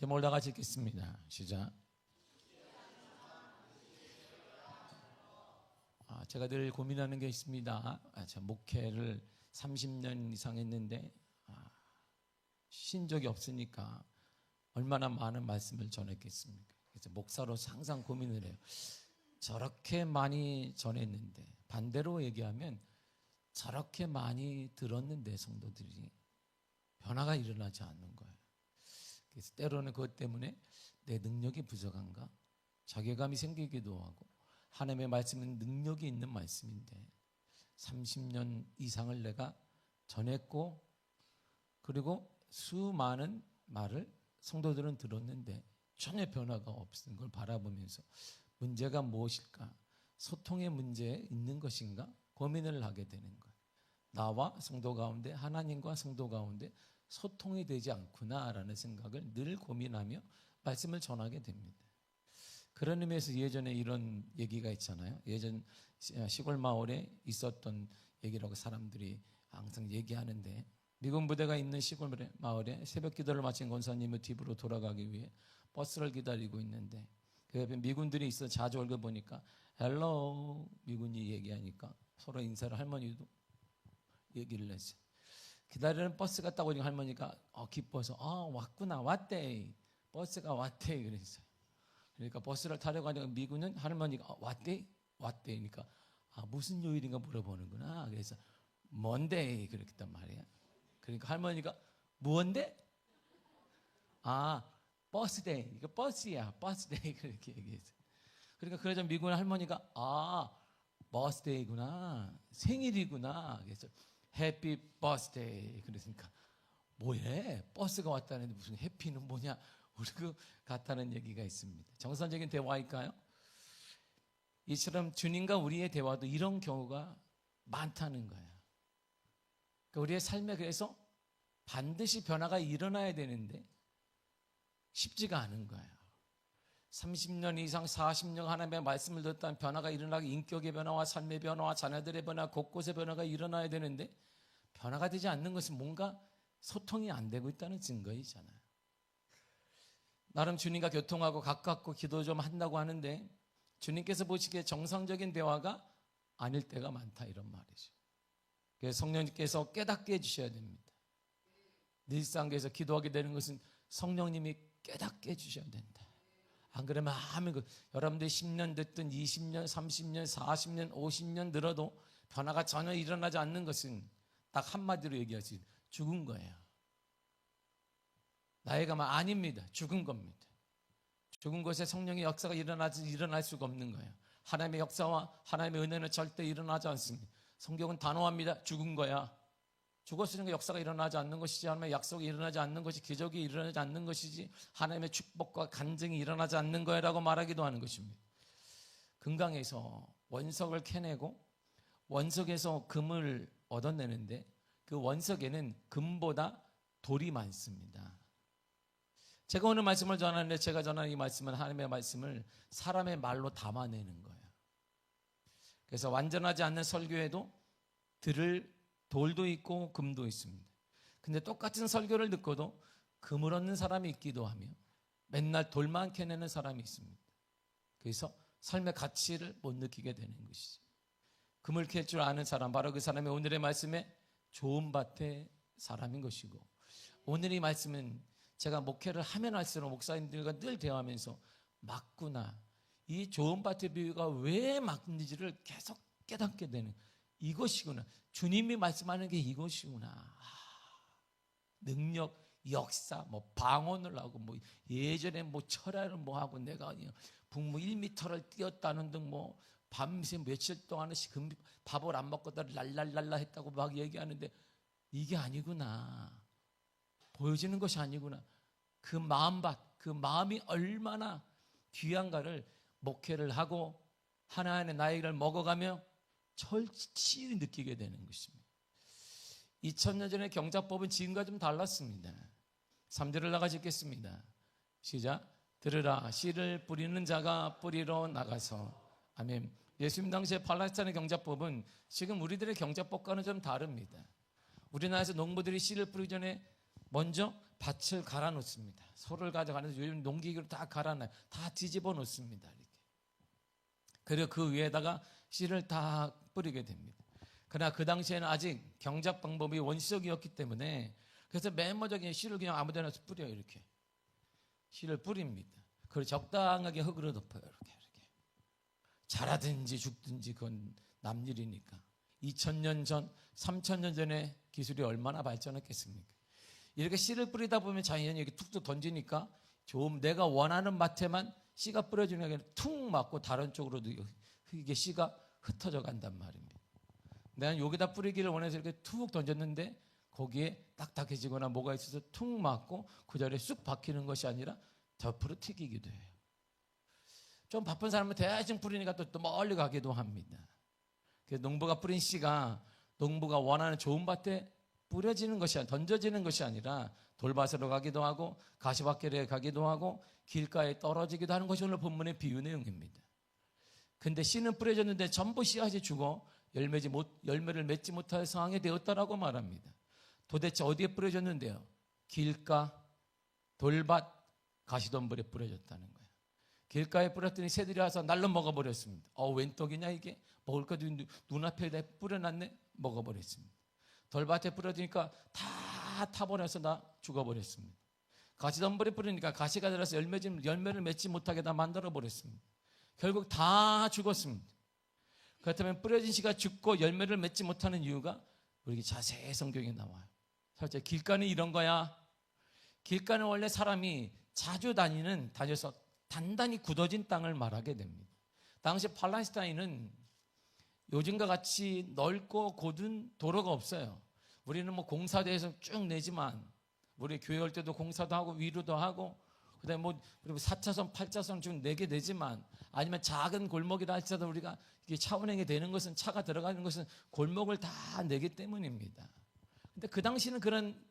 제목을 다 같이 읽겠습니다. 시작. 제가 늘 고민하는 게 있습니다. 제가 목회를 30년 이상 했는데 쉰 적이 없으니까 얼마나 많은 말씀을 전했겠습니까? 그래서 목사로서 항상 고민을 해요. 저렇게 많이 전했는데, 반대로 얘기하면 저렇게 많이 들었는데 성도들이 변화가 일어나지 않는 거예요. 그래서 때로는 그것 때문에 내 능력이 부족한가? 자괴감이 생기기도 하고, 하나님의 말씀은 능력이 있는 말씀인데 30년 이상을 내가 전했고, 그리고 수많은 말을 성도들은 들었는데 전혀 변화가 없는 걸 바라보면서 문제가 무엇일까? 소통의 문제에 있는 것인가? 고민을 하게 되는 거예요. 나와 성도 가운데, 하나님과 성도 가운데 소통이 되지 않구나라는 생각을 늘 고민하며 말씀을 전하게 됩니다. 그런 의미에서 예전에 이런 얘기가 있잖아요. 예전 시골 마을에 있었던 얘기라고 사람들이 항상 얘기하는데, 미군 부대가 있는 시골 마을에 새벽 기도를 마친 권사님의 집으로 돌아가기 위해 버스를 기다리고 있는데, 그 옆에 미군들이 있어 자주 얼굴 보니까 헬로 미군이 얘기하니까 서로 인사를, 할머니도 얘기를 했어요. 기다리는 버스가 따고 오니까 할머니가 기뻐서 왔구나, 왔대, 버스가 왔대 그랬어요. 그러니까 버스를 타려고 하니까 미군은 할머니가 왔대 그러니까 무슨 요일인가 물어보는구나. 그래서 뭔데 그랬단 말이야. 그러니까 할머니가 뭔데? 버스데이, 이거 버스야, 버스데이 그렇게 얘기했어요. 그러니까 그러자 미군 할머니가 버스데이구나, 생일이구나. 그래서 해피 버스데이 그랬으니까 뭐해? 버스가 왔다는데 무슨 해피는 뭐냐? 우리고 같다는 얘기가 있습니다. 정상적인 대화일까요? 이처럼 주님과 우리의 대화도 이런 경우가 많다는 거예요. 그러니까 우리의 삶에 그래서 반드시 변화가 일어나야 되는데 쉽지가 않은 거예요. 30년 이상 40년 하나님의 말씀을 듣다면 변화가 일어나기, 인격의 변화와 삶의 변화와 자녀들의 변화, 곳곳의 변화가 일어나야 되는데 변화가 되지 않는 것은 뭔가 소통이 안 되고 있다는 증거이잖아요. 나름 주님과 교통하고 가깝고 기도 좀 한다고 하는데 주님께서 보시기에 정상적인 대화가 아닐 때가 많다, 이런 말이죠. 그래서 성령님께서 깨닫게 해주셔야 됩니다. 일상에서 기도하게 되는 것은 성령님이 깨닫게 해주셔야 된다. 안 그러면 여러분들이 10년 됐든 20년, 30년, 40년, 50년 늘어도 변화가 전혀 일어나지 않는 것은 딱 한마디로 얘기하지 죽은 거예요. 나이가 아닙니다. 죽은 겁니다. 죽은 것에 성령의 역사가 일어날 수가 없는 거예요. 하나님의 역사와 하나님의 은혜는 절대 일어나지 않습니다. 성경은 단호합니다. 죽은 거야. 죽었으니까 역사가 일어나지 않는 것이지, 하나님의 약속이 일어나지 않는 것이, 기적이 일어나지 않는 것이지, 하나님의 축복과 간증이 일어나지 않는 거야라고 말하기도 하는 것입니다. 금강에서 원석을 캐내고 원석에서 금을 얻어내는데 그 원석에는 금보다 돌이 많습니다. 제가 오늘 말씀을 전하는데, 제가 전하는 이 말씀은 하나님의 말씀을 사람의 말로 담아내는 거예요. 그래서 완전하지 않는 설교에도 들을 돌도 있고 금도 있습니다. 근데 똑같은 설교를 듣고도 금을 얻는 사람이 있기도 하며 맨날 돌만 캐내는 사람이 있습니다. 그래서 삶의 가치를 못 느끼게 되는 것이죠. 금을 캘 줄 아는 사람, 바로 그 사람이 오늘의 말씀에 좋은 밭의 사람인 것이고, 오늘 이 말씀은 제가 목회를 하면 할수록 목사님들과 늘 대화하면서 맞구나, 이 좋은 밭의 비유가 왜 맞는지를 계속 깨닫게 되는 이것이구나. 주님이 말씀하는 게 이것이구나. 능력, 역사, 방언을 하고, 예전에 철야를 하고, 내가 북무 1m를 뛰었다는 등 밤새 며칠 동안 밥을 안 먹고 랄랄랄라 했다고 막 얘기하는데 이게 아니구나. 보여지는 것이 아니구나. 그 마음밭, 그 마음이 얼마나 귀한가를 목회를 하고 하나하나 나이를 먹어가며 철저히 느끼게 되는 것입니다. 2000년 전의 경작법은 지금과 좀 달랐습니다. 3절을 나가시 읽겠습니다. 시작. 들으라, 씨를 뿌리는 자가 뿌리러 나가서. 아멘. 예수님 당시에 팔레스타인의 경작법은 지금 우리들의 경작법과는 좀 다릅니다. 우리나라에서 농부들이 씨를 뿌리기 전에 먼저 밭을 갈아 놓습니다. 소를 가져가는데 요즘 농기계로 다 갈아놔요. 다 뒤집어 놓습니다. 이렇게. 그리고 그 위에다가 씨를 다 뿌리게 됩니다. 그러나 그 당시에는 아직 경작 방법이 원시적이었기 때문에 그래서 맨 먼저 그냥 씨를 그냥 아무 데나 뿌려요. 이렇게. 씨를 뿌립니다. 그걸 적당하게 흙으로 덮어요. 이렇게. 자라든지 죽든지 그건 남일이니까. 2000년 전, 3000년 전에 기술이 얼마나 발전했겠습니까? 이렇게 씨를 뿌리다 보면 자연히 이렇게 툭툭 던지니까 좀 내가 원하는 밭에만 씨가 뿌려지는 게 아니라 툭 맞고 다른 쪽으로도 이게 씨가 흩어져 간단 말입니다. 내가 여기다 뿌리기를 원해서 이렇게 툭 던졌는데 거기에 딱딱해지거나 뭐가 있어서 툭 맞고 그 자리에 쑥 박히는 것이 아니라 덮으로 튀기기도 해요. 좀 바쁜 사람은 대충 뿌리니까 또 멀리 가기도 합니다. 그래서 농부가 뿌린 씨가 농부가 원하는 좋은 밭에 뿌려지는 것이 아니라 던져지는 것이 아니라 돌밭으로 가기도 하고 가시밭길에 가기도 하고 길가에 떨어지기도 하는 것이 오늘 본문의 비유 내용입니다. 근데 씨는 뿌려졌는데 전부 씨앗이 죽어 열매를 맺지 못할 상황이 되었다라고 말합니다. 도대체 어디에 뿌려졌는데요? 길가, 돌밭, 가시덤불에 뿌려졌다는 거예요. 길가에 뿌렸더니 새들이 와서 날로 먹어버렸습니다. 웬 떡이냐 이게? 먹을 것도 눈앞에 뿌려놨네? 먹어버렸습니다. 돌밭에 뿌려주니까 다 타버려서 다 죽어버렸습니다. 가시덤불에 뿌리니까 가시가 들어서 열매를 맺지 못하게 다 만들어버렸습니다. 결국 다 죽었습니다. 그렇다면 뿌려진 씨가 죽고 열매를 맺지 못하는 이유가 우리 자세히 성경에 나와요. 첫째, 길가는 이런 거야. 길가는 원래 사람이 자주 다녀서 단단히 굳어진 땅을 말하게 됩니다. 당시 팔레스타인은 요즘과 같이 넓고 곧은 도로가 없어요. 우리는 뭐 공사대에서 쭉 내지만 우리 교회 올 때도 공사도 하고 위로도 하고 그다음에 뭐 4차선, 8차선 쭉 내게 되지만 아니면 작은 골목이라 할지라도 우리가 이게 차 운행이 되는 것은 차가 들어가는 것은 골목을 다 내기 때문입니다. 근데 그 당시는 그런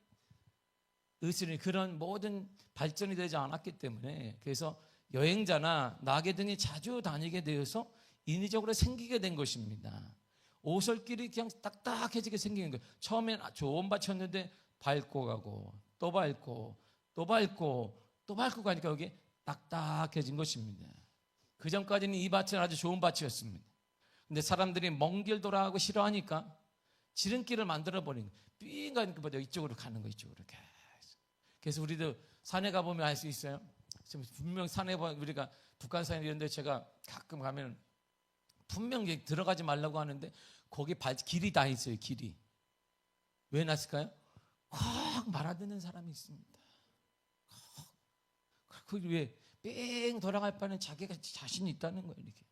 그런 모든 발전이 되지 않았기 때문에 그래서 여행자나 나귀 등이 자주 다니게 되어서 인위적으로 생기게 된 것입니다. 오솔길이 그냥 딱딱해지게 생기는 거예요. 처음엔 좋은 밭이었는데 밟고 가고 또 밟고 또 밟고 또 밟고 가니까 여기 딱딱해진 것입니다. 그 전까지는 이 밭은 아주 좋은 밭이었습니다. 근데 사람들이 먼 길 돌아가고 싫어하니까 지름길을 만들어버린 거예요. 삥 가니까 이쪽으로 가는 거예요. 이쪽으로 계속. 그래서 우리도 산에 가보면 알 수 있어요. 분명 산에 우리가 북한산에 이런 데 제가 가끔 가면 분명 들어가지 말라고 하는데 거기 길이 다 있어요. 길이. 왜 놨을까요? 꼭 말아듣는 사람이 있습니다. 그 왜 뺑 돌아갈 바는 자기가 자신이 있다는 거예요. 이렇게.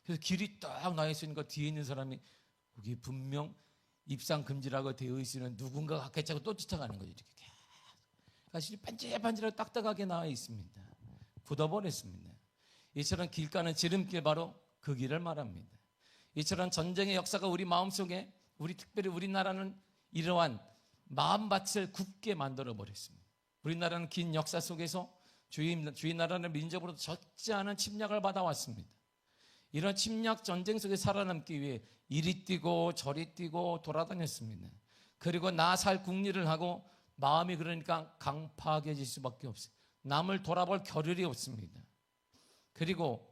그래서 길이 딱 나 있으니까 뒤에 있는 사람이 거기 분명 입상 금지라고 되어 있으면 누군가가 가까이 또 쫓아가는 거죠. 이렇게. 사실 반질반질하고 딱딱하게 나와 있습니다. 굳어버렸습니다. 이처럼 길가는 지름길 바로 그 길을 말합니다. 이처럼 전쟁의 역사가 우리 마음속에 특별히 우리나라는 이러한 마음밭을 굳게 만들어버렸습니다. 우리나라는 긴 역사 속에서 주의 나라는 민족으로 젖지 않은 침략을 받아왔습니다. 이런 침략 전쟁 속에 살아남기 위해 이리 뛰고 저리 뛰고 돌아다녔습니다. 그리고 나 살 궁리를 하고 마음이 그러니까 강팍해질 수밖에 없어요. 남을 돌아볼 겨를이 없습니다. 그리고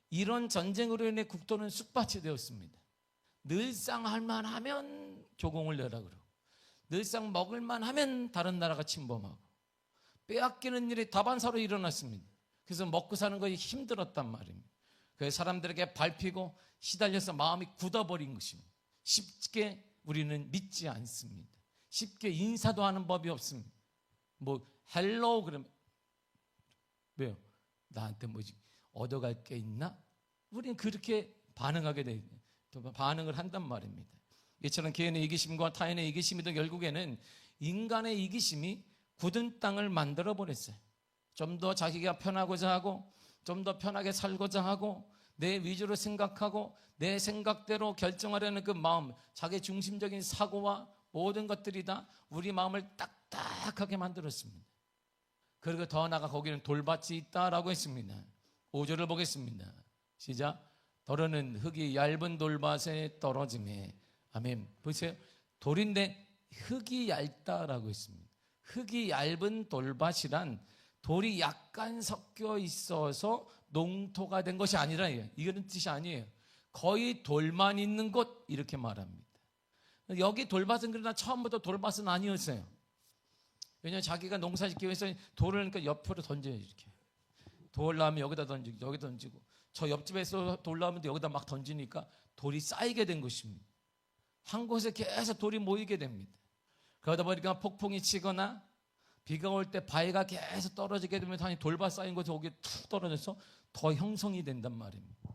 이런 전쟁으로 인해 국토는 쑥밭이 되었습니다. 늘상 할만 하면 조공을 내라 그러고 늘상 먹을만 하면 다른 나라가 침범하고 빼앗기는 일이 다반사로 일어났습니다. 그래서 먹고 사는 것이 힘들었단 말입니다. 그래서 사람들에게 밟히고 시달려서 마음이 굳어버린 것입니다. 쉽게 우리는 믿지 않습니다. 쉽게 인사도 하는 법이 없습니다. 뭐 헬로우 그러면 왜요? 나한테 뭐지 얻어갈 게 있나? 우리는 그렇게 반응하게 돼 반응을 한단 말입니다. 이처럼 개인의 이기심과 타인의 이기심이든 결국에는 인간의 이기심이 굳은 땅을 만들어 버렸어요. 좀 더 자기가 편하고자 하고 좀 더 편하게 살고자 하고 내 위주로 생각하고 내 생각대로 결정하려는 그 마음, 자기 중심적인 사고와 모든 것들이 다 우리 마음을 딱딱하게 만들었습니다. 그리고 더 나아가 거기는 돌밭이 있다라고 했습니다. 5절을 보겠습니다. 시작. 더러는 흙이 얇은 돌밭에 떨어짐에 아멘. 보세요. 돌인데 흙이 얇다라고 했습니다. 흙이 얇은 돌밭이란 돌이 약간 섞여 있어서 농토가 된 것이 아니라 이런 뜻이 아니에요. 거의 돌만 있는 곳 이렇게 말합니다. 여기 돌밭은 그러나 처음부터 돌밭은 아니었어요. 왜냐하면 자기가 농사짓기 위해서 돌을 그러니까 옆으로 던져요. 이렇게 돌 나오면 여기다 던지고 여기 던지고 저 옆집에서 돌 나오면 여기다 막 던지니까 돌이 쌓이게 된 것입니다. 한 곳에 계속 돌이 모이게 됩니다. 그러다 보니까 폭풍이 치거나 비가 올 때 바위가 계속 떨어지게 되면 당연히 돌밭 쌓인 곳에 거기에 툭 떨어져서 더 형성이 된단 말입니다.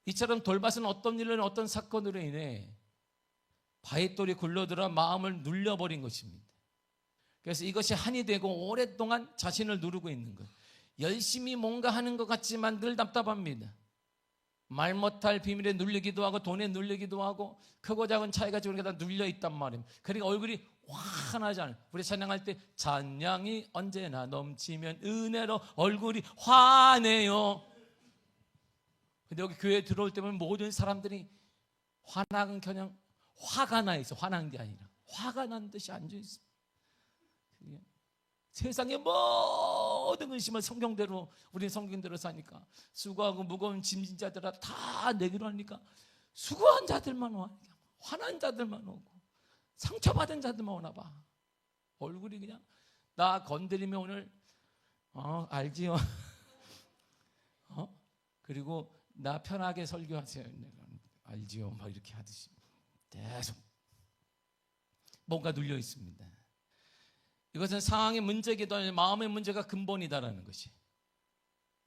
이처럼 돌밭은 어떤 일로 어떤 사건으로 인해 바위돌이 굴러들어 마음을 눌려버린 것입니다. 그래서 이것이 한이 되고 오랫동안 자신을 누르고 있는 거예요. 열심히 뭔가 하는 것 같지만 늘 답답합니다. 말 못할 비밀에 눌리기도 하고 돈에 눌리기도 하고 크고 작은 차이가 지금 다 눌려 있단 말입니다. 그러니까 얼굴이 환하지 않아요. 우리 찬양할 때 찬양이 언제나 넘치면 은혜로 얼굴이 환해요. 근데 여기 교회에 들어올 때면 모든 사람들이 화나는커녕 화가 나 있어. 화난 게 아니라 화가 난 듯이 앉아 있어. 세상의 모든 근심을 성경대로 우리는 성경대로 사니까 수고하고 무거운 짐진 자들아 다 내기로 하니까 수고한 자들만 와. 화난 자들만 오고 상처받은 자들만 오나 봐. 얼굴이 그냥 나 건드리면 오늘 알지요. 그리고 나 편하게 설교하세요. 알지요. 막 이렇게 하듯이 계속 뭔가 눌려 있습니다. 이것은 상황의 문제이기도 하고 마음의 문제가 근본이다라는 것이.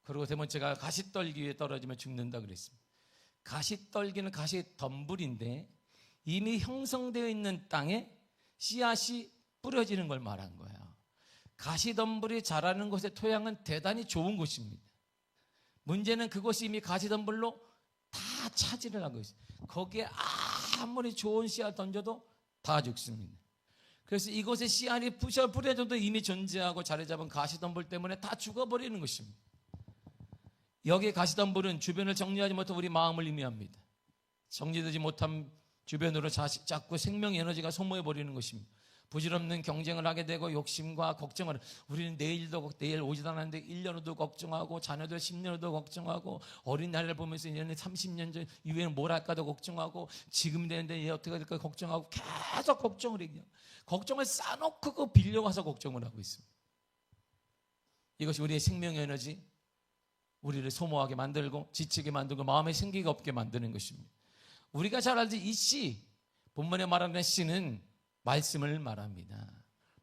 그리고 세 번째가 가시떨기 위에 떨어지면 죽는다 그랬습니다. 가시떨기는 가시덤불인데 이미 형성되어 있는 땅에 씨앗이 뿌려지는 걸 말한 거예요. 가시덤불이 자라는 곳의 토양은 대단히 좋은 곳입니다. 문제는 그것이 이미 가시덤불로 다 차지를 하고 있어요. 거기에 아무리 좋은 씨앗 던져도 다 죽습니다. 그래서 이곳에 씨알이 뿌려져도 이미 존재하고 자리 잡은 가시덤불 때문에 다 죽어버리는 것입니다. 여기에 가시덤불은 주변을 정리하지 못한 우리 마음을 의미합니다. 정리되지 못한 주변으로 자꾸 생명 에너지가 소모해버리는 것입니다. 부질없는 경쟁을 하게 되고 욕심과 걱정을, 우리는 내일 오지도 않았는데 1년 후도 걱정하고 자녀들 10년 후도 걱정하고 어린 날을 보면서 얘는 30년 전 이후에는 뭘 할까도 걱정하고 지금 되는데 얘 어떻게 될까 걱정하고 계속 걱정을 해요. 걱정을 싸놓고 그 빌려와서 걱정을 하고 있습니다. 이것이 우리의 생명 에너지, 우리를 소모하게 만들고 지치게 만들고 마음에 생기가 없게 만드는 것입니다. 우리가 잘 알지 이 씨, 본문에 말하는 씨는 말씀을 말합니다.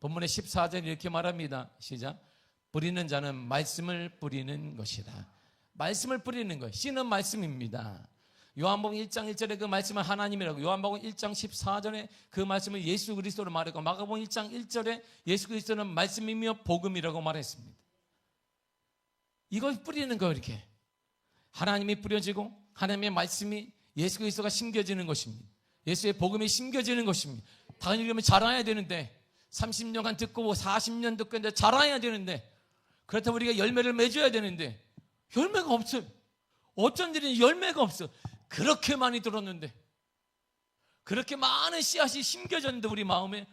본문의 14절 이렇게 말합니다. 시작. 뿌리는 자는 말씀을 뿌리는 것이다. 말씀을 뿌리는 것. 씨는 말씀입니다. 요한복음 1장 1절에 그 말씀은 하나님이라고, 요한복음 1장 14절에 그 말씀은 예수 그리스도로 말했고, 마가복음 1장 1절에 예수 그리스도는 말씀이며 복음이라고 말했습니다. 이걸 뿌리는 거. 이렇게 하나님이 뿌려지고 하나님의 말씀이 예수 그리스도가 심겨지는 것입니다. 예수의 복음이 심겨지는 것입니다. 당연히 그러면 자라야 되는데 30년간 듣고 40년 듣고 있는데 자라야 되는데, 그렇다면 우리가 열매를 맺어야 되는데 열매가 없어요. 어쩐 일이 열매가 없어. 그렇게 많이 들었는데, 그렇게 많은 씨앗이 심겨졌는데 우리 마음에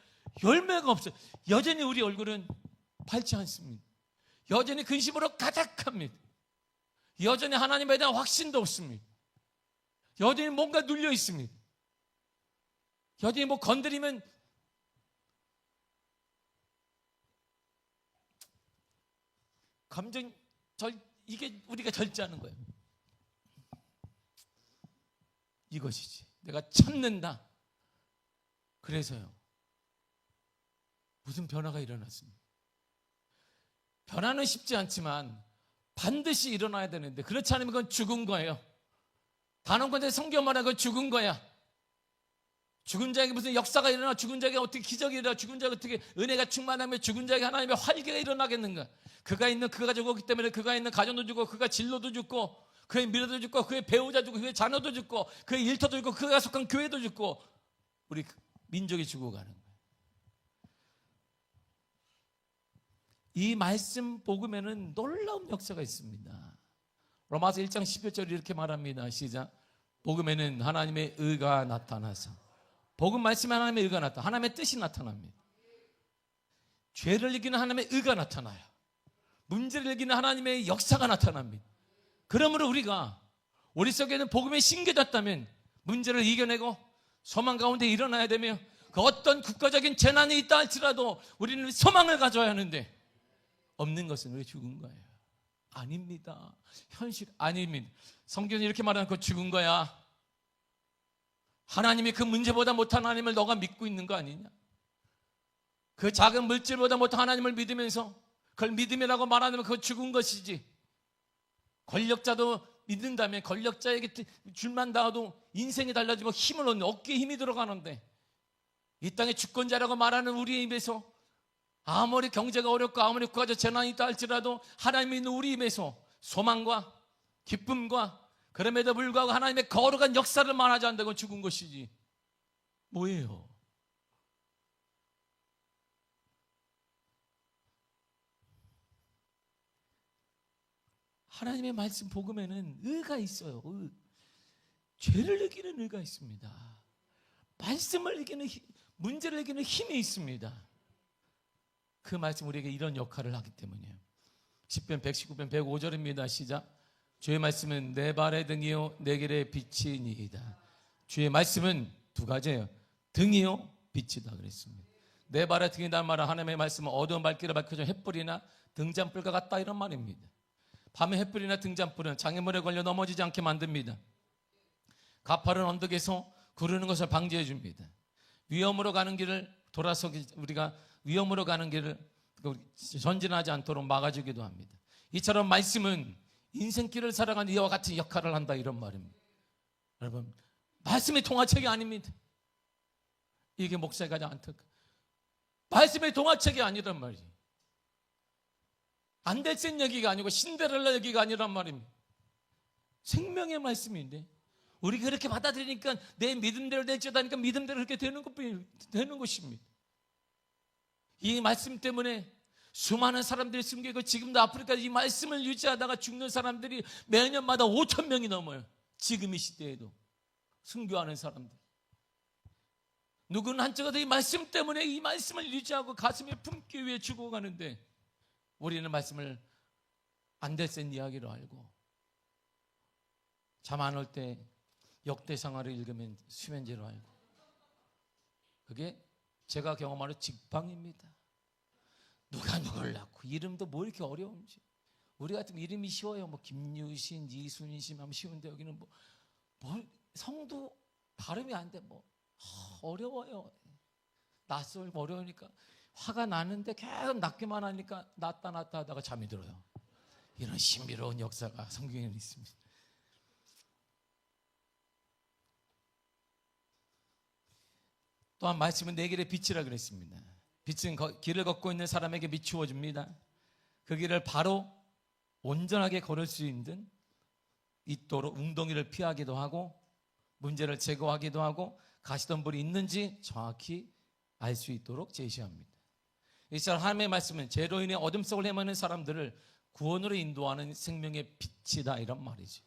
열매가 없어요. 여전히 우리 얼굴은 밝지 않습니다. 여전히 근심으로 가득합니다. 여전히 하나님에 대한 확신도 없습니다. 여전히 뭔가 눌려 있습니다. 여전히 뭐 건드리면 이게 우리가 절제하는 거예요. 이것이지. 내가 참는다. 그래서요, 무슨 변화가 일어났습니다. 변화는 쉽지 않지만 반드시 일어나야 되는데, 그렇지 않으면 그건 죽은 거예요. 단언컨대 성경 말하는 건 죽은 거야. 죽은 자에게 무슨 역사가 일어나, 죽은 자에게 어떻게 기적이 일어나, 죽은 자에게 어떻게 은혜가 충만하며 죽은 자에게 하나님의 활기가 일어나겠는가. 그가 죽었기 때문에 그가 있는 가정도 죽고, 그가 진로도 죽고, 그의 미래도 죽고, 그의 배우자 죽고, 그의 자녀도 죽고, 그의 일터도 죽고, 그가 속한 교회도 죽고, 우리 민족이 죽어가는 거예요. 이 말씀 복음에는 놀라운 역사가 있습니다. 로마서 1장 11절 이렇게 말합니다. 시작. 복음에는 하나님의 의가 나타나서, 복음 말씀에 하나님의 의가 하나님의 뜻이 나타납니다. 죄를 이기는 하나님의 의가 나타나요. 문제를 이기는 하나님의 역사가 나타납니다. 그러므로 우리 속에는 복음이 심겨졌다면 문제를 이겨내고 소망 가운데 일어나야 되며, 그 어떤 국가적인 재난이 있다 할지라도 우리는 소망을 가져야 하는데, 없는 것은 왜 죽은 거예요? 아닙니다. 현실 아닙니다. 성경이 이렇게 말하는 거 죽은 거야. 하나님이 그 문제보다 못한 하나님을 너가 믿고 있는 거 아니냐? 그 작은 물질보다 못한 하나님을 믿으면서 그걸 믿음이라고 말하면 그거 죽은 것이지. 권력자도 믿는다면 권력자에게 줄만 닿아도 인생이 달라지고 힘을 얻는, 어깨에 힘이 들어가는데, 이 땅의 주권자라고 말하는 우리의 입에서 아무리 경제가 어렵고 아무리 국가적 재난이 있다 할지라도 하나님이 있는 우리 입에서 소망과 기쁨과, 그럼에도 불구하고 하나님의 거룩한 역사를 말하지 않는다고 죽은 것이지 뭐예요? 하나님의 말씀 복음에는 의가 있어요. 죄를 이기는 의가 있습니다. 말씀을 이기는 문제를 이기는 힘이 있습니다. 그 말씀 우리에게 이런 역할을 하기 때문이에요. 시편 119편 105절입니다. 시작. 주의 말씀은 내 발의 등이요 내 길의 빛이니이다. 주의 말씀은 두 가지예요. 등이요 빛이다 그랬습니다. 내 발의 등이다 말은 하나님의 말씀은 어두운 발길을 밝혀준 횃불이나 등잔불과 같다 이런 말입니다. 밤에 횃불이나 등잔불은 장애물에 걸려 넘어지지 않게 만듭니다. 가파른 언덕에서 구르는 것을 방지해 줍니다. 위험으로 가는 길을 우리가 위험으로 가는 길을 전진하지 않도록 막아주기도 합니다. 이처럼 말씀은 인생길을 살아가는 이와 같은 역할을 한다 이런 말입니다. 여러분, 말씀의 동화책이 아닙니다. 이게 목사가 가장 안타까워요. 말씀의 동화책이 아니란 말이에요. 안데센 얘기가 아니고 신데렐라 얘기가 아니란 말입니다. 생명의 말씀인데 우리 그렇게 받아들이니까 내 믿음대로 될지다니까 믿음대로 그렇게 되는 것입니다. 이 말씀 때문에 수많은 사람들이 숨기고 지금도 아프리카 이 말씀을 유지하다가 죽는 사람들이 매년마다 5,000명이 넘어요. 지금 이 시대에도 순교하는 사람들. 누구는 한쪽에서 이 말씀 때문에 이 말씀을 유지하고 가슴에 품기 위해 죽어가는데, 우리는 말씀을 안데센 이야기로 알고 잠 안 올 때 역대상하를 읽으면 수면제로 알고, 그게 제가 경험하는 직방입니다. 누가 누굴 낳고 이름도 뭐 이렇게 어려운지. 우리 같은 이름이 쉬워요. 뭐 김유신, 이순신 하면 쉬운데 여기는 뭐 성도 발음이 안 돼. 뭐 어려워요. 낯설고 어려우니까 화가 나는데 계속 낫기만 하니까 낫다 하다가 잠이 들어요. 이런 신비로운 역사가 성경에는 있습니다. 또한 말씀은 내 길의 빛이라 그랬습니다. 빛은 길을 걷고 있는 사람에게 비추어 줍니다. 그 길을 바로 온전하게 걸을 수 있도록 웅덩이를 피하기도 하고 문제를 제거하기도 하고 가시덤불이 있는지 정확히 알 수 있도록 제시합니다. 이처럼 하나님의 말씀은 죄로 인해 어둠 속을 헤매는 사람들을 구원으로 인도하는 생명의 빛이다 이런 말이죠.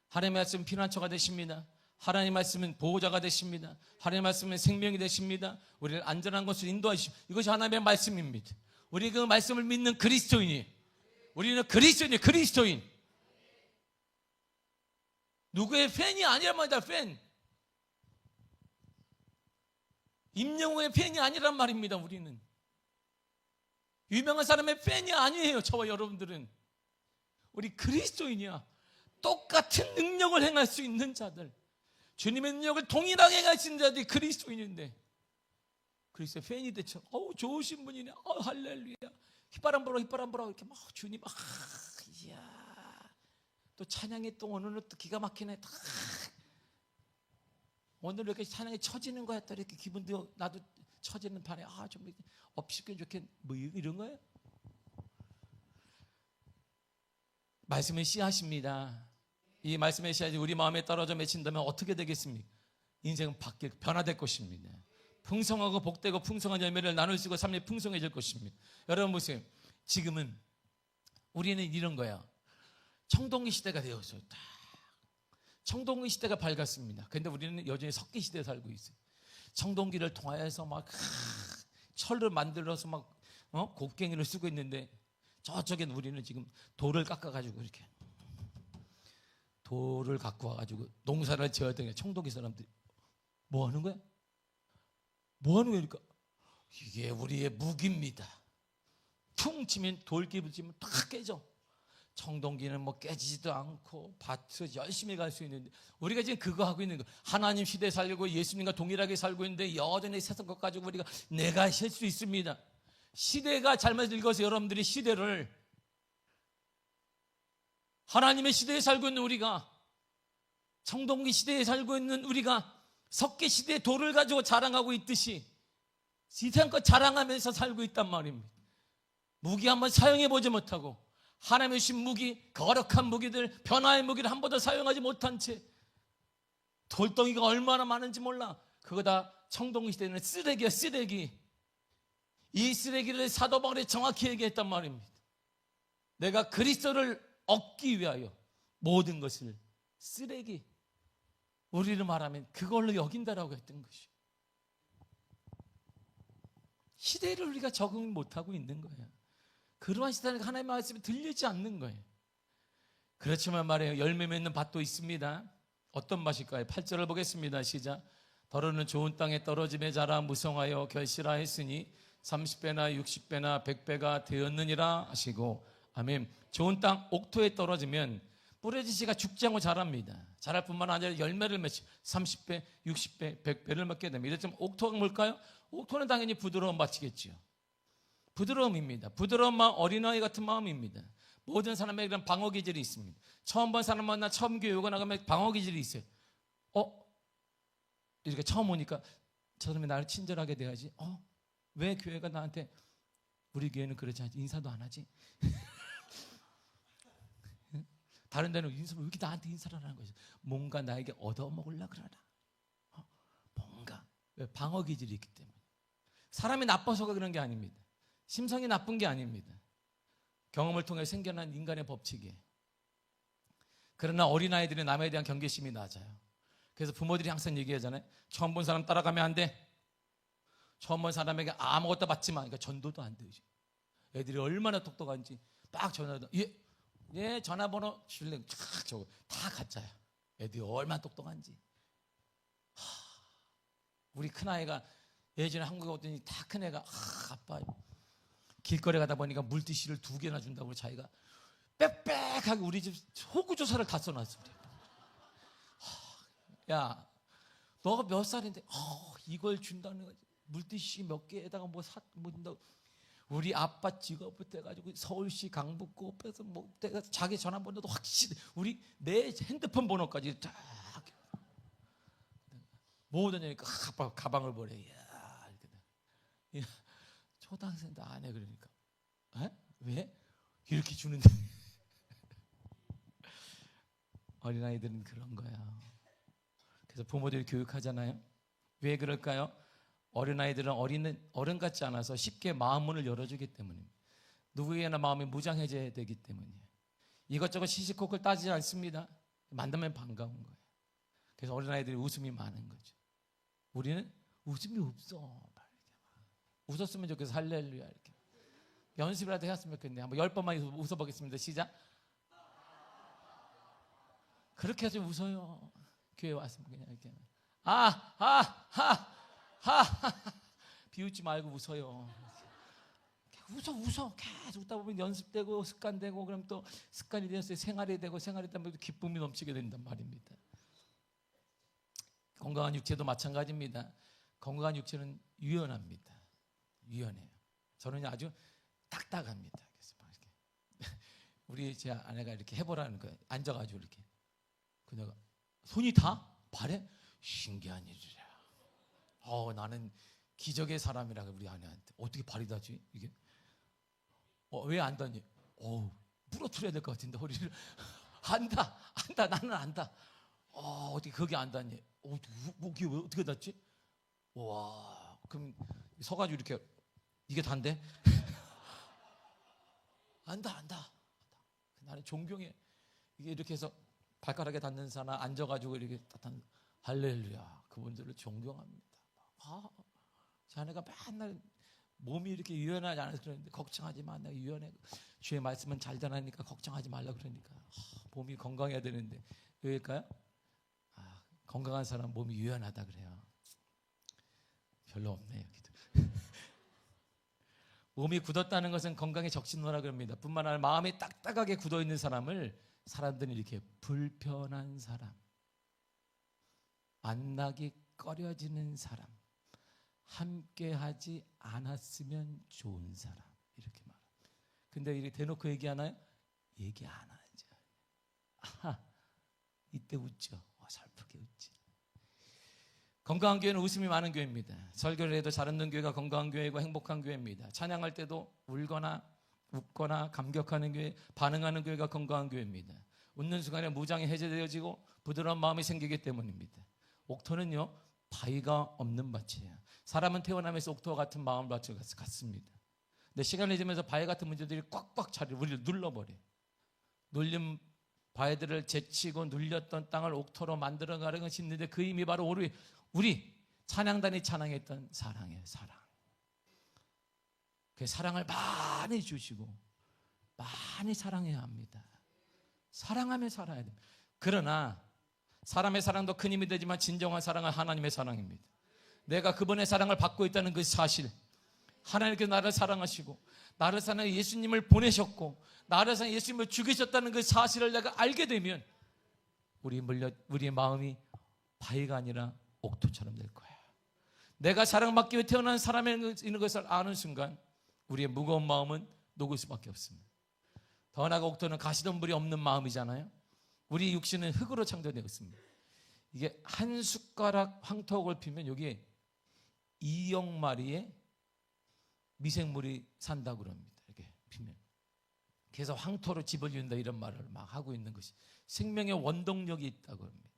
하나님의 말씀은 피난처가 되십니다. 하나님의 말씀은 보호자가 되십니다. 하나님의 말씀은 생명이 되십니다. 우리를 안전한 곳으로 인도하십니다. 이것이 하나님의 말씀입니다. 우리 그 말씀을 믿는 그리스도인이, 우리는 그리스도인. 누구의 팬이 아니란 말이다. 팬. 임영웅의 팬이 아니란 말입니다. 우리는 유명한 사람의 팬이 아니에요. 저와 여러분들은 우리 그리스도인이야. 똑같은 능력을 행할 수 있는 자들, 주님의 능력을 동일하게 행하시는 자들이 그리스도인인데, 그리스도의 팬이 되죠. 좋으신 분이네. 할렐루야. 휘바람 불어 이렇게 막 주님 이야. 또 찬양이 또 오늘은 또 기가 막히네. 오늘 이렇게 찬양이 쳐지는 거야. 또 이렇게 기분도 나도 쳐지는 판에 좀 이렇게 업시키면 좋겠 뭐 이런 거예요. 말씀은 씨앗입니다. 이 말씀의 씨앗이 우리 마음에 떨어져 맺힌다면 어떻게 되겠습니까? 인생은 변화될 것입니다. 풍성하고 복되고 풍성한 열매를 나눌 수 있고 삶이 풍성해질 것입니다. 여러분 보세요. 지금은 우리는 이런 거야. 청동기 시대가 되었어요. 청동기 시대가 밝았습니다. 그런데 우리는 여전히 석기 시대에 살고 있어요. 청동기를 통하여서 막 철을 만들어서 막 곡괭이를 쓰고 있는데, 저쪽엔 우리는 지금 돌을 깎아가지고 이렇게 돌을 갖고 와가지고 농사를 지어야 되니까 청동기 사람들이 뭐 하는 거야? 뭐 하는 거야? 그러니까 이게 우리의 무기입니다. 퉁 치면 돌기를 치면 다 깨져. 청동기는 뭐 깨지지도 않고 밭을 열심히 갈 수 있는데 우리가 지금 그거 하고 있는 거. 하나님 시대에 살고 예수님과 동일하게 살고 있는데 여전히 세상 것 가지고 우리가 내가 할 수 있습니다. 시대가 잘못 읽어서 여러분들이 시대를 하나님의 시대에 살고 있는 우리가, 청동기 시대에 살고 있는 우리가 석계 시대의 돌을 가지고 자랑하고 있듯이 세상껏 자랑하면서 살고 있단 말입니다. 무기 한번 사용해보지 못하고 하나님의 주신 무기, 거룩한 무기들, 변화의 무기를 한 번도 사용하지 못한 채 돌덩이가 얼마나 많은지 몰라. 그거 다 청동기 시대는 쓰레기야, 쓰레기. 이 쓰레기를 사도 바울이 정확히 얘기했단 말입니다. 내가 그리스도를 얻기 위하여 모든 것을 쓰레기, 우리를 말하면 그걸로 여긴다라고 했던 것이. 시대를 우리가 적응 못하고 있는 거예요. 그러한 시대는 하나님의 말씀이 들리지 않는 거예요. 그렇지만 말이에요, 열매 맺는 밭도 있습니다. 어떤 밭일까요? 8절을 보겠습니다. 시작. 더러는 좋은 땅에 떨어짐에 자라 무성하여 결실하였으니 30배나 60배나 100배가 되었느니라 하시고, 아멘. 좋은 땅 옥토에 떨어지면 뿌려진 씨가 죽지 않고 자랍니다. 자랄 뿐만 아니라 열매를 맺지 30배, 60배, 100배를 맺게 됩니다. 이랬지만 옥토가 뭘까요? 옥토는 당연히 부드러운 밭이겠죠. 부드러움입니다. 부드러운 마음, 어린아이 같은 마음입니다. 모든 사람에게 이런 방어 기질이 있습니다. 처음 본 사람 만나 처음 교회 오고 나가면 방어 기질이 있어요. 이렇게 처음 오니까 저 사람이 나를 친절하게 대하지. 왜 교회가 나한테, 우리 교회는 그렇지 않지, 인사도 안 하지? 다른 데는 왜 이렇게 나한테 인사를 하는 거지? 뭔가 나에게 얻어먹으려고 그러나? 뭔가. 왜? 방어 기질이 있기 때문에. 사람이 나빠서가 그런 게 아닙니다. 심성이 나쁜 게 아닙니다. 경험을 통해 생겨난 인간의 법칙이에요. 그러나 어린아이들이 남에 대한 경계심이 낮아요. 그래서 부모들이 항상 얘기하잖아요. 처음 본 사람 따라가면 안 돼. 처음 본 사람에게 아무것도 받지 마. 그러니까 전도도 안 되지. 애들이 얼마나 똑똑한지 딱 전화도, 예, 전화번호 줄래? 저거 다 가짜야. 애들이 얼마나 똑똑한지. 우리 큰아이가 예전에 한국에 오더니 다 큰애가, 아빠 길거리 가다 보니까 물티슈를 2개나 준다고 자기가 빽빽하게 우리 집 호구조사를 다 써놨어. 야, 너가 몇 살인데 이걸 준다는 거지. 물티슈 몇 개에다가 뭐 준다고. 우리 아빠 직업부터 해가지고 서울시 강북구 앞에서 뭐 자기 전화번호도 확실히 우리 내 핸드폰 번호까지 딱 모든 애니까 아빠 가방을 버려. 야, 이렇게. 초등학생도 안 해. 그러니까 왜? 이렇게 주는데. 어린아이들은 그런 거야. 그래서 부모들이 교육하잖아요. 왜 그럴까요? 어린아이들은 어른 같지 않아서 쉽게 마음문을 열어주기 때문입니다. 누구에게나 마음이 무장해져야 되기 때문이에요. 이것저것 시시콜콜 따지지 않습니다. 만나면 반가운 거예요. 그래서 어린아이들이 웃음이 많은 거죠. 우리는 웃음이 없어. 웃었으면 좋겠어. 할렐루야. 이렇게 연습이라도 했으면 좋겠네. 한번 10번만 웃어보겠습니다. 시작. 그렇게 해서 웃어요. 교회 왔으면 그냥 이렇게 비웃지 말고 웃어요. 웃어. 계속 웃다 보면 연습되고 습관되고, 그럼 또 습관이 되었어요. 생활이 되고, 생활이 되면 기쁨이 넘치게 된단 말입니다. 건강한 육체도 마찬가지입니다. 건강한 육체는 유연합니다. 유연해요. 저는 아주 딱딱합니다. 그래서 이렇게 우리 제 아내가 이렇게 해보라는 거예요. 앉아가지고 이렇게. 그녀가 손이 다 발에. 신기한 일이라. 나는 기적의 사람이라. 우리 아내한테 어떻게 발이 닿지 이게? 왜 안 닿니? 부러뜨려야 될 것 같은데 허리를. 안다. 나는 안다. 어떻게 그게 안 닿니? 목이 왜 어떻게 닿지? 와, 그럼 서가지고 이렇게, 이게 단데? 안다. 나는 존경해. 이게 이렇게 해서 발가락에 닿는 사람 앉아가지고 이렇게 할렐루야. 그분들을 존경합니다. 제 아내가 맨날 몸이 이렇게 유연하지 않아서 그러는데 걱정하지 마. 내가 유연해. 주의 말씀은 잘 전하니까 걱정하지 말라 그러니까. 몸이 건강해야 되는데 왜일까요? 건강한 사람 몸이 유연하다 그래요. 별로 없네 여기도. 몸이 굳었다는 것은 건강에 적신호라 그럽니다. 뿐만 아니라 마음이 딱딱하게 굳어 있는 사람을 사람들이 이렇게 불편한 사람, 만나기 꺼려지는 사람, 함께하지 않았으면 좋은 사람, 이렇게 말합니다. 근데 이렇게 대놓고 얘기하나요? 얘기 안 하죠. 이때 웃죠. 슬프게 웃지. 건강한 교회는 웃음이 많은 교회입니다. 설교를 해도 잘 웃는 교회가 건강한 교회고 행복한 교회입니다. 찬양할 때도 울거나 웃거나 감격하는 교회, 반응하는 교회가 건강한 교회입니다. 웃는 순간에 무장이 해제되어지고 부드러운 마음이 생기기 때문입니다. 옥토는요, 바위가 없는 밭이에요. 사람은 태어나면서 옥토와 같은 마음을 갖습니다. 근데 시간이 지나면서 바위 같은 문제들이 꽉꽉 차려 우리를 눌러버려요. 눌린 바위들을 제치고 눌렸던 땅을 옥토로 만들어가는 것이 있는데 그 힘이 바로 우리 찬양단이 찬양했던 사랑이에요. 사랑. 그 사랑을 많이 주시고 많이 사랑해야 합니다. 사랑하며 살아야 됩니다. 그러나 사람의 사랑도 큰 힘이 되지만 진정한 사랑은 하나님의 사랑입니다. 내가 그분의 사랑을 받고 있다는 그 사실, 하나님께서 나를 사랑하시고 나를 사랑해 예수님을 보내셨고 나를 사랑해 예수님을 죽이셨다는 그 사실을 내가 알게 되면 우리의 마음이 바위가 아니라 옥토처럼 될 거야. 내가 사랑받기 위해 태어난 사람인 것을 아는 순간 우리의 무거운 마음은 녹을 수밖에 없습니다. 더 나아가 옥토는 가시덤불이 없는 마음이잖아요. 우리 육신은 흙으로 창조되었습니다. 이게 한 숟가락 황토옥을 피면 여기에 2억 마리의 미생물이 산다고 그럽니다. 이렇게 피면. 그래서 황토로 집을 지은다 이런 말을 막 하고 있는 것이 생명의 원동력이 있다고 합니다.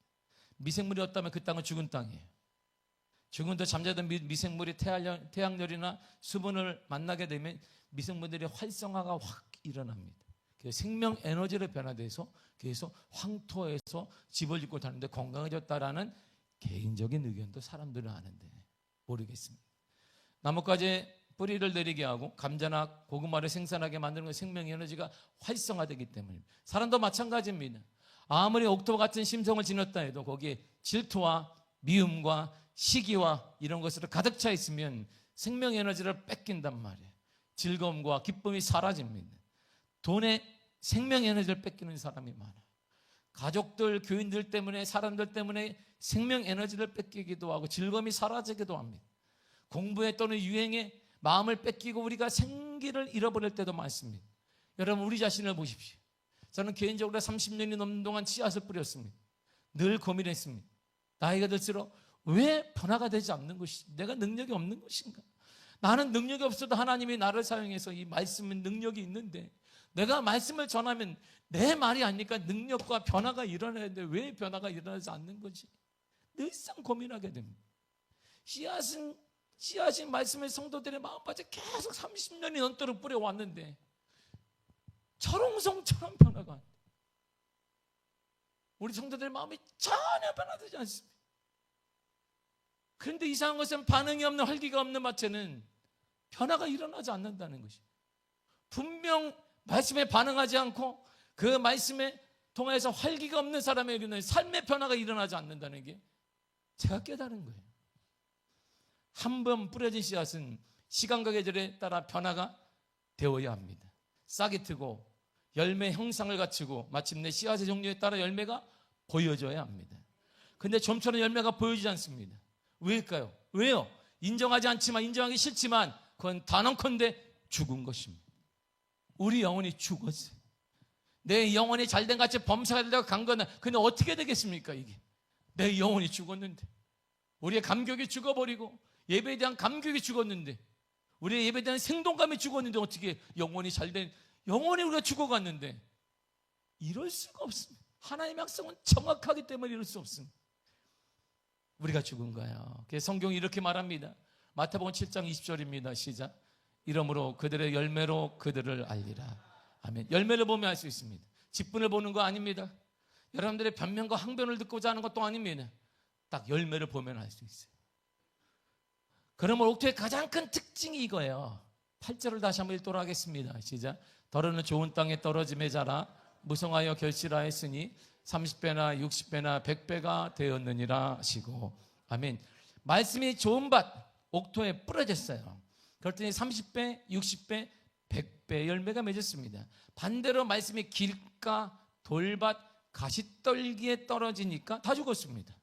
미생물이 없다면 그 땅은 죽은 땅이에요. 죽은 데 잠자던 미생물이 태양열이나 수분을 만나게 되면 미생물들의 활성화가 확 일어납니다. 그래서 생명 에너지로 변화돼서 그래서 황토에서 집을 짓고 다니는데 건강해졌다라는 개인적인 의견도 사람들은 아는데 모르겠습니다. 나뭇가지에 뿌리를 내리게 하고 감자나 고구마를 생산하게 만드는 건 생명 에너지가 활성화되기 때문입니다. 사람도 마찬가지입니다. 아무리 옥토와 같은 심성을 지녔다 해도 거기에 질투와 미움과 시기와 이런 것으로 가득 차 있으면 생명 에너지를 뺏긴단 말이에요. 즐거움과 기쁨이 사라집니다. 돈에 생명 에너지를 뺏기는 사람이 많아요. 가족들, 교인들 때문에 사람들 때문에 생명 에너지를 뺏기기도 하고 즐거움이 사라지기도 합니다. 공부에 또는 유행에 마음을 뺏기고 우리가 생기를 잃어버릴 때도 많습니다. 여러분 우리 자신을 보십시오. 저는 개인적으로 30년이 넘는 동안 씨앗을 뿌렸습니다. 늘 고민했습니다. 나이가 들수록 왜 변화가 되지 않는 것이 내가 능력이 없는 것인가? 나는 능력이 없어도 하나님이 나를 사용해서 이 말씀은 능력이 있는데 내가 말씀을 전하면 내 말이 아니니까 능력과 변화가 일어나야 되는데 왜 변화가 일어나지 않는 거지? 늘상 고민하게 됩니다. 씨앗인 말씀의 성도들의 마음밭에 계속 30년이 넘도록 뿌려왔는데 철옹성처럼 변화가 안 돼. 우리 성도들의 마음이 전혀 변화되지 않습니다. 그런데 이상한 것은 반응이 없는 활기가 없는 밭에는 변화가 일어나지 않는다는 것이. 분명 말씀에 반응하지 않고 그 말씀에 통해서 활기가 없는 사람에게는 삶의 변화가 일어나지 않는다는 게 제가 깨달은 거예요. 한 번 뿌려진 씨앗은 시간과 계절에 따라 변화가 되어야 합니다. 싹이 트고 열매 형상을 갖추고 마침내 씨앗의 종류에 따라 열매가 보여져야 합니다. 그런데 좀처럼 열매가 보여지지 않습니다. 왜일까요? 왜요? 인정하지 않지만 인정하기 싫지만 그건 단언컨대 죽은 것입니다. 우리 영혼이 죽었어요. 내 영혼이 잘된 같이 범사가 되려고 간 거는 근데 어떻게 되겠습니까? 이게 내 영혼이 죽었는데 우리의 감격이 죽어버리고 예배에 대한 감격이 죽었는데 우리의 예배에 대한 생동감이 죽었는데 어떻게 영혼이 잘된 영혼이 우리가 죽어갔는데 이럴 수가 없습니다. 하나님의 약속은 정확하기 때문에 이럴 수 없습니다. 우리가 죽은 거예요. 그래서 성경이 이렇게 말합니다. 마태복음 7장 20절입니다. 시작. 이러므로 그들의 열매로 그들을 알리라. 아멘. 열매를 보면 알 수 있습니다. 직분을 보는 거 아닙니다. 여러분들의 변명과 항변을 듣고자 하는 것도 아닙니다. 딱 열매를 보면 알 수 있어요. 그러면 옥토의 가장 큰 특징이 이거예요. 8절을 다시 한번 읽도록 하겠습니다. 시작. 더러는 좋은 땅에 떨어짐에 자라 무성하여 결실하였으니 30배나 60배나 100배가 되었느니라 하시고. 아멘. 말씀이 좋은 밭 옥토에 뿌려졌어요. 그랬더니 30배, 60배, 100배 열매가 맺었습니다. 반대로 말씀이 길가, 돌밭, 가시떨기에 떨어지니까 다 죽었습니다.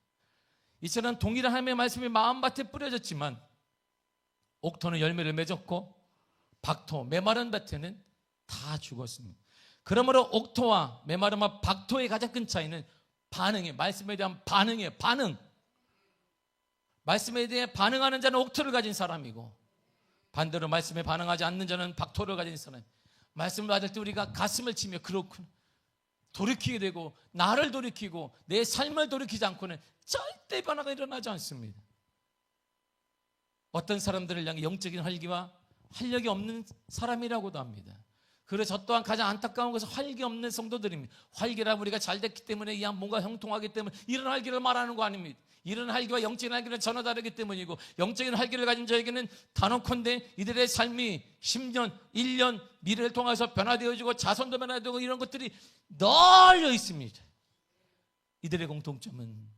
이처럼 동일한 하나님의 말씀이 마음밭에 뿌려졌지만 옥토는 열매를 맺었고 박토, 메마른 밭에는 다 죽었습니다. 그러므로 옥토와 메마름과 박토의 가장 큰 차이는 반응이에요. 말씀에 대한 반응이에요. 반응. 말씀에 대해 반응하는 자는 옥토를 가진 사람이고 반대로 말씀에 반응하지 않는 자는 박토를 가진 사람. 말씀을 받을 때 우리가 가슴을 치며 그렇구나 돌이키게 되고 나를 돌이키고 내 삶을 돌이키지 않고는 절대 변화가 일어나지 않습니다. 어떤 사람들을 향해 영적인 활기와 활력이 없는 사람이라고도 합니다. 그래서 저 또한 가장 안타까운 것은 활기 없는 성도들입니다. 활기라 우리가 잘 됐기 때문에 이 뭔가 형통하기 때문에 이런 활기를 말하는 거 아닙니다. 이런 활기와 영적인 활기는 전혀 다르기 때문이고 영적인 활기를 가진 자에게는 단언컨대 이들의 삶이 10년, 1년 미래를 통해서 변화되어지고 자손도 변화되고 이런 것들이 널려 있습니다. 이들의 공통점은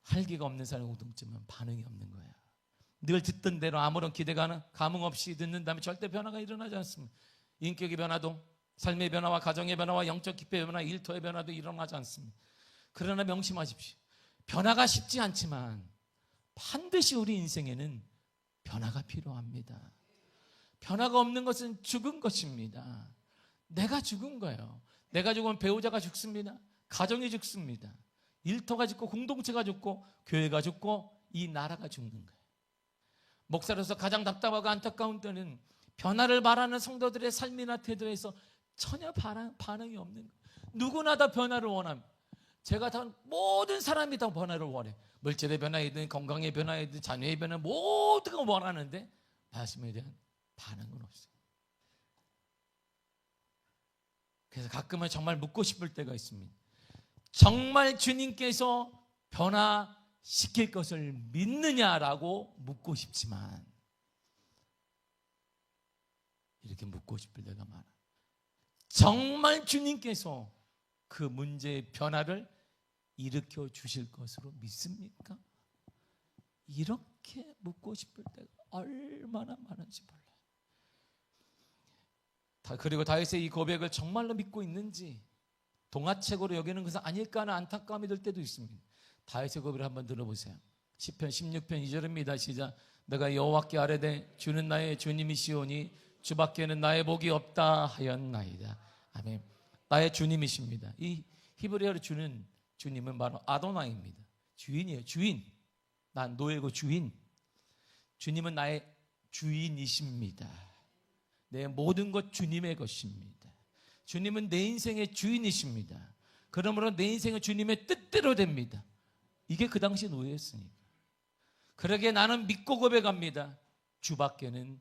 활기가 없는 사람의 공통점은 반응이 없는 거예요. 늘 듣던 대로 아무런 기대가 감흥 없이 듣는다면 절대 변화가 일어나지 않습니다. 인격의 변화도 삶의 변화와 가정의 변화와 영적 기회의 변화, 일터의 변화도 일어나지 않습니다. 그러나 명심하십시오. 변화가 쉽지 않지만 반드시 우리 인생에는 변화가 필요합니다. 변화가 없는 것은 죽은 것입니다. 내가 죽은 거예요. 내가 죽으면 배우자가 죽습니다. 가정이 죽습니다. 일터가 죽고 공동체가 죽고 교회가 죽고 이 나라가 죽는 거예요. 목사로서 가장 답답하고 안타까운 때는 변화를 바라는 성도들의 삶이나 태도에서 전혀 반응이 없는 거예요. 누구나 다 변화를 원합니다. 제가 다 모든 사람이 다 변화를 원해. 물질의 변화이든 건강의 변화이든 자녀의 변화 모든 걸 원하는데 말씀에 대한 반응은 없어요. 그래서 가끔은 정말 묻고 싶을 때가 있습니다. 정말 주님께서 변화시킬 것을 믿느냐라고 묻고 싶지만 이렇게 묻고 싶을 때가 많아요. 정말 주님께서 그 문제의 변화를 일으켜 주실 것으로 믿습니까? 이렇게 묻고 싶을 때가 얼마나 많은지 몰라요. 그리고 다윗의 이 고백을 정말로 믿고 있는지 동화책으로 여기는 것은 아닐까 하는 안타까움이 들 때도 있습니다. 다윗의 고백을 한번 들어보세요. 시편 16편 2절입니다. 시작. 내가 여호와께 아뢰되 주는 나의 주님이시오니 주밖에는 나의 복이 없다 하였나이다. 아멘. 나의 주님이십니다. 이 히브리어로 주는 주님은 바로 아도나이입니다. 주인이에요. 주인. 난 노예고 주인. 주님은 나의 주인이십니다. 내 모든 것 주님의 것입니다. 주님은 내 인생의 주인이십니다. 그러므로 내 인생은 주님의 뜻대로 됩니다. 이게 그 당시 노예였으니까. 그러기에 나는 믿고 고백합니다. 주밖에는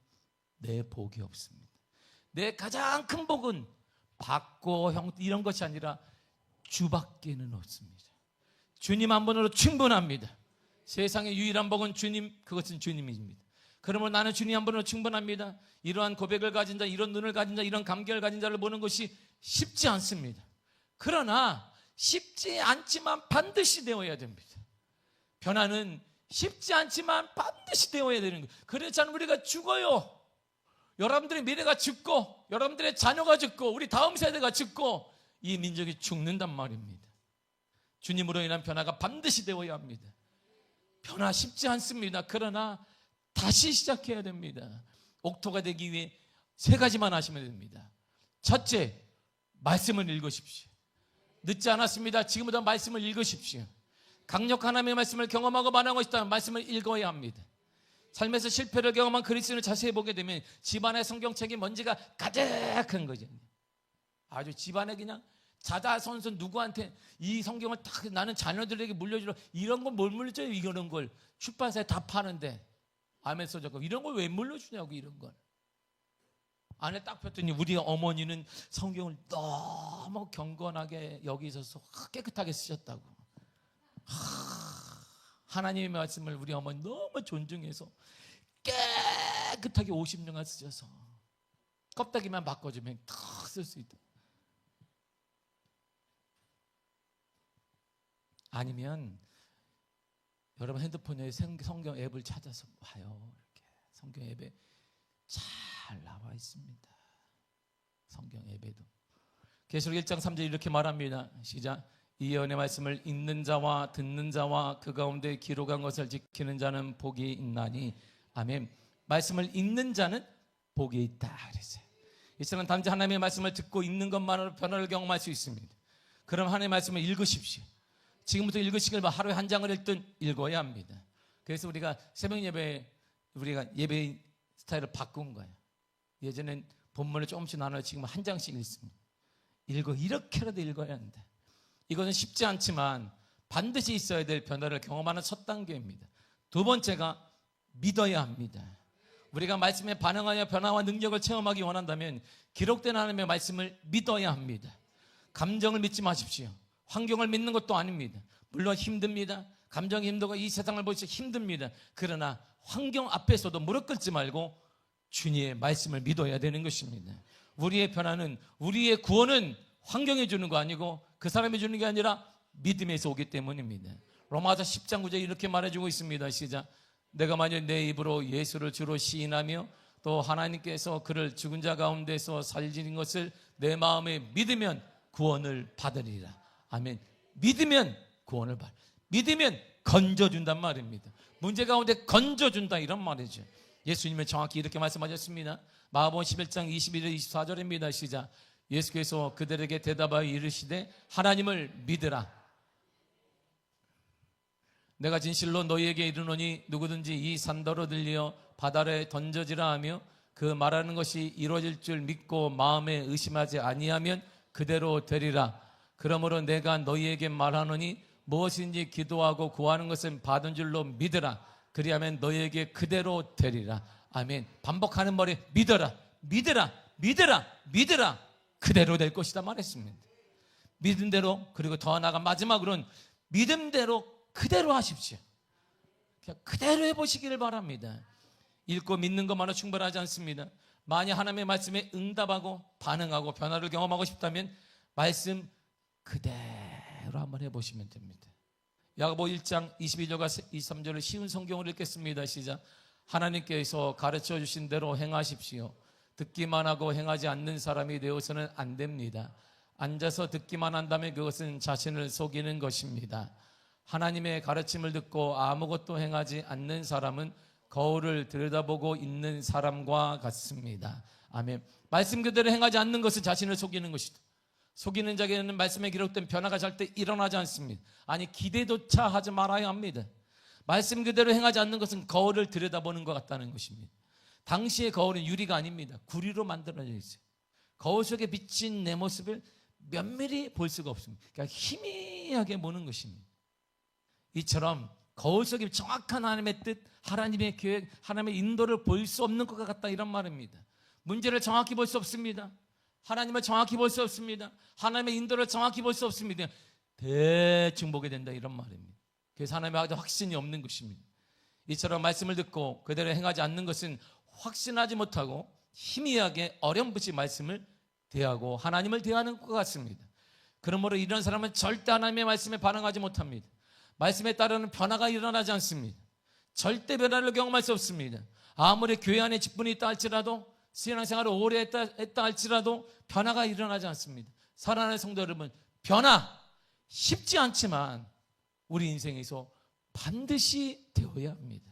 내 복이 없습니다. 내 가장 큰 복은 받고 이런 것이 아니라 주밖에는 없습니다. 주님 한 분으로 충분합니다. 세상의 유일한 복은 주님, 그것은 주님입니다. 그러면 나는 주님 한 분으로 충분합니다. 이러한 고백을 가진 자, 이런 눈을 가진 자, 이런 감격을 가진 자를 보는 것이 쉽지 않습니다. 그러나 쉽지 않지만 반드시 되어야 됩니다. 변화는 쉽지 않지만 반드시 되어야 되는 거예요. 그렇지 않으면 우리가 죽어요. 여러분들의 미래가 죽고 여러분들의 자녀가 죽고 우리 다음 세대가 죽고 이 민족이 죽는단 말입니다. 주님으로 인한 변화가 반드시 되어야 합니다. 변화 쉽지 않습니다. 그러나 다시 시작해야 됩니다. 옥토가 되기 위해 세 가지만 하시면 됩니다. 첫째, 말씀을 읽으십시오. 늦지 않았습니다. 지금부터 말씀을 읽으십시오. 강력한 하나님의 말씀을 경험하고 반응하고 싶다면 말씀을 읽어야 합니다. 삶에서 실패를 경험한 그리스도인을 자세히 보게 되면 집안의 성경책이 먼지가 가득한 거죠. 아주 집안에 그냥 자자손손 누구한테 이 성경을 딱 나는 자녀들에게 물려주려 이런 걸 뭘 물려줘요? 이런 걸 출판사에 다 파는데 아멘 써졌고 이런 걸 왜 물려주냐고 이런 걸. 안에 딱 폈더니 우리 어머니는 성경을 너무 경건하게 여기 있어서 깨끗하게 쓰셨다고. 하나님의 말씀을 우리 어머니 너무 존중해서 깨끗하게 50년간 쓰셔서 껍데기만 바꿔주면 탁 쓸 수 있다. 아니면 여러분 핸드폰에 성경 앱을 찾아서 봐요. 이렇게 성경 앱에 잘 나와 있습니다. 성경 앱에도. 계시록 1장 3절 이렇게 말합니다. 시작. 이 예언의 말씀을 읽는 자와 듣는 자와 그 가운데 기록한 것을 지키는 자는 복이 있나니. 아멘. 말씀을 읽는 자는 복이 있다 그랬어요. 이처럼 단지 하나님의 말씀을 듣고 읽는 것만으로 변화를 경험할 수 있습니다. 그럼 하나님의 말씀을 읽으십시오. 지금부터 읽으시길 바라면 하루에 한 장을 읽든 읽어야 합니다. 그래서 우리가 새벽 예배에 우리가 예배 스타일을 바꾼 거예요. 예전엔 본문을 조금씩 나눠 지금 한 장씩 읽습니다. 이렇게라도 읽어야 한다. 이것은 쉽지 않지만 반드시 있어야 될 변화를 경험하는 첫 단계입니다. 두 번째가 믿어야 합니다. 우리가 말씀에 반응하여 변화와 능력을 체험하기 원한다면 기록된 하나님의 말씀을 믿어야 합니다. 감정을 믿지 마십시오. 환경을 믿는 것도 아닙니다. 물론 힘듭니다. 감정이 힘들고 이 세상을 보시기 힘듭니다. 그러나 환경 앞에서도 무릎 꿇지 말고 주님의 말씀을 믿어야 되는 것입니다. 우리의 변화는, 우리의 구원은 환경이 주는 거 아니고 그 사람이 주는 게 아니라 믿음에서 오기 때문입니다. 로마서 10장 9절 이렇게 말해주고 있습니다. 시작. 내가 만일 내 입으로 예수를 주로 시인하며 또 하나님께서 그를 죽은 자 가운데서 살리신 것을 내 마음에 믿으면 구원을 받으리라. 아멘. 믿으면 구원을 받. 믿으면 건져준단 말입니다. 문제 가운데 건져준다 이런 말이죠. 예수님은 정확히 이렇게 말씀하셨습니다. 마가복음 11장 21절 24절입니다. 시작. 예수께서 그들에게 대답하여 이르시되 하나님을 믿으라. 내가 진실로 너희에게 이르노니 누구든지 이 산더러 들려 바다에 던져지라 하며 그 말하는 것이 이루어질 줄 믿고 마음에 의심하지 아니하면 그대로 되리라. 그러므로 내가 너희에게 말하노니 무엇인지 기도하고 구하는 것은 받은 줄로 믿으라. 그리하면 너희에게 그대로 되리라. 아멘. 반복하는 말에 믿어라, 믿으라, 믿으라, 믿으라. 그대로 될 것이다 말했습니다. 믿은 대로, 그리고 더 나아가 마지막으로는 믿음대로 그대로 하십시오. 그냥 그대로 해보시기를 바랍니다. 읽고 믿는 것만으로 충분하지 않습니다. 만약 하나님의 말씀에 응답하고 반응하고 변화를 경험하고 싶다면 말씀 그대로 한번 해보시면 됩니다. 야고보 1장 22절과 23절을 쉬운 성경으로 읽겠습니다. 시작. 하나님께서 가르쳐 주신 대로 행하십시오. 듣기만 하고 행하지 않는 사람이 되어서는 안 됩니다. 앉아서 듣기만 한다면 그것은 자신을 속이는 것입니다. 하나님의 가르침을 듣고 아무것도 행하지 않는 사람은 거울을 들여다보고 있는 사람과 같습니다. 아멘. 말씀 그대로 행하지 않는 것은 자신을 속이는 것이다. 속이는 자에게는 말씀에 기록된 변화가 절대 일어나지 않습니다. 아니, 기대조차 하지 말아야 합니다. 말씀 그대로 행하지 않는 것은 거울을 들여다보는 것 같다는 것입니다. 당시의 거울은 유리가 아닙니다. 구리로 만들어져 있어요. 거울 속에 비친 내 모습을 면밀히 볼 수가 없습니다. 그러니까 희미하게 보는 것입니다. 이처럼 거울 속에 정확한 하나님의 뜻, 하나님의 계획, 하나님의 인도를 볼 수 없는 것 같다 이런 말입니다. 문제를 정확히 볼 수 없습니다. 하나님을 정확히 볼 수 없습니다. 하나님의 인도를 정확히 볼 수 없습니다. 대충 보게 된다 이런 말입니다. 그래서 하나님의 확신이 없는 것입니다. 이처럼 말씀을 듣고 그대로 행하지 않는 것은 확신하지 못하고 희미하게 어렴풋이 말씀을 대하고 하나님을 대하는 것 같습니다. 그러므로 이런 사람은 절대 하나님의 말씀에 반응하지 못합니다. 말씀에 따르는 변화가 일어나지 않습니다. 절대 변화를 경험할 수 없습니다. 아무리 교회 안에 직분이 있다 할지라도, 신앙생활을 오래 했다 할지라도 변화가 일어나지 않습니다. 사랑하는 성도 여러분, 변화 쉽지 않지만 우리 인생에서 반드시 되어야 합니다.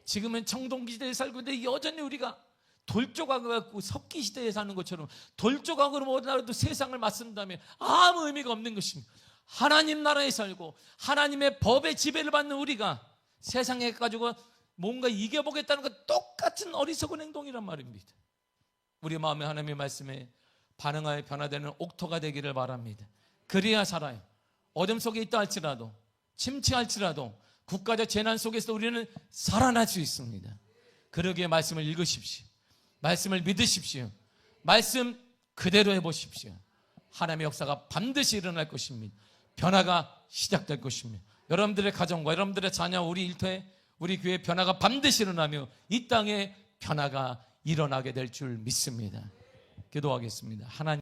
지금은 청동기 시대에 살고 있는데 여전히 우리가 돌조각을 갖고 석기 시대에 사는 것처럼 돌조각으로 뭐라도 세상을 맞선다면 아무 의미가 없는 것입니다. 하나님 나라에 살고 하나님의 법의 지배를 받는 우리가 세상에 가지고 뭔가 이겨보겠다는 것 똑같은 어리석은 행동이란 말입니다. 우리 마음에 하나님의 말씀에 반응하여 변화되는 옥토가 되기를 바랍니다. 그래야 살아요. 어둠 속에 있다 할지라도, 침체할지라도 국가적 재난 속에서 우리는 살아날 수 있습니다. 그러기에 말씀을 읽으십시오. 말씀을 믿으십시오. 말씀 그대로 해보십시오. 하나님의 역사가 반드시 일어날 것입니다. 변화가 시작될 것입니다. 여러분들의 가정과 여러분들의 자녀, 우리 일터에, 우리 교회의 변화가 반드시 일어나며 이 땅에 변화가 일어나게 될 줄 믿습니다. 기도하겠습니다. 하나님.